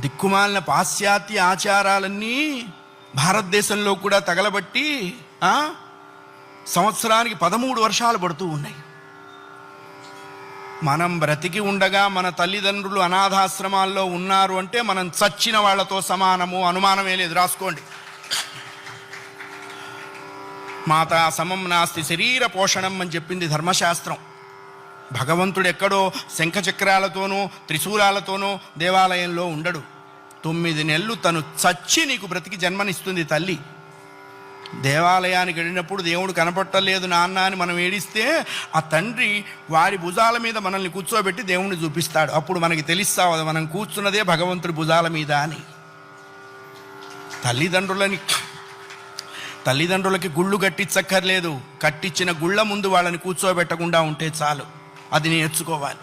దిక్కుమాలిన పాశ్చాత్య ఆచారాలన్నీ భారతదేశంలో కూడా తగలబట్టి సంవత్సరానికి 13 వర్షాలు పడుతూ ఉన్నాయి. మనం బ్రతికి ఉండగా మన తల్లిదండ్రులు అనాథాశ్రమాల్లో ఉన్నారు అంటే మనం చచ్చిన వాళ్లతో సమానము, అనుమానమే లేదు, రాసుకోండి. మాతా సమం నాస్తి శరీర పోషణం అని చెప్పింది ధర్మశాస్త్రం. భగవంతుడు ఎక్కడో శంఖచక్రాలతోనూ త్రిశూలాలతోనూ దేవాలయంలో ఉండడు. 9 నెలలు తను చచ్చి నీకు బ్రతికి జన్మనిస్తుంది తల్లి. దేవాలయానికి వెళ్ళినప్పుడు దేవుడు కనపట్టలేదు నాన్న అని మనం ఏడిస్తే ఆ తండ్రి వారి భుజాల మీద మనల్ని కూర్చోబెట్టి దేవుణ్ణి చూపిస్తాడు. అప్పుడు మనకి తెలుస్తావు మనం కూర్చున్నదే భగవంతుడి భుజాల మీద అని. తల్లిదండ్రులకి గుళ్ళు కట్టించక్కర్లేదు, కట్టించిన గుళ్ళ ముందు వాళ్ళని కూర్చోబెట్టకుండా ఉంటే చాలు. అది నేర్చుకోవాలి.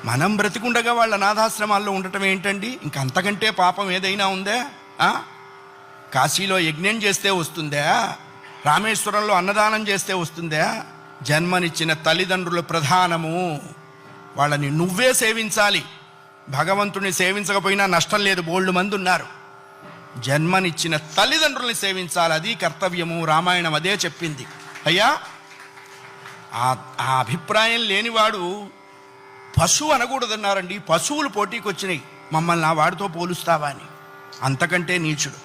మనం బ్రతికుండగా వాళ్ళ అనాథాశ్రమాల్లో ఉండటం ఏంటండి? ఇంకంతకంటే పాపం ఏదైనా ఉందా? కాశీలో యజ్ఞం చేస్తే వస్తుందా? రామేశ్వరంలో అన్నదానం చేస్తే వస్తుందా? జన్మనిచ్చిన తల్లిదండ్రులు ప్రధానము. వాళ్ళని నువ్వే సేవించాలి. భగవంతుని సేవించకపోయినా నష్టం లేదు, బోల్డు మంది ఉన్నారు. జన్మనిచ్చిన తల్లిదండ్రుల్ని సేవించాలి, అది కర్తవ్యము. రామాయణం అదే చెప్పింది. అయ్యా, ఆ అభిప్రాయం లేనివాడు పశువు అనకూడదన్నారండి. పశువులు పోటీకి వచ్చినాయి, మమ్మల్ని ఆ వాడితో పోలుస్తావా అని. అంతకంటే నీచుడు.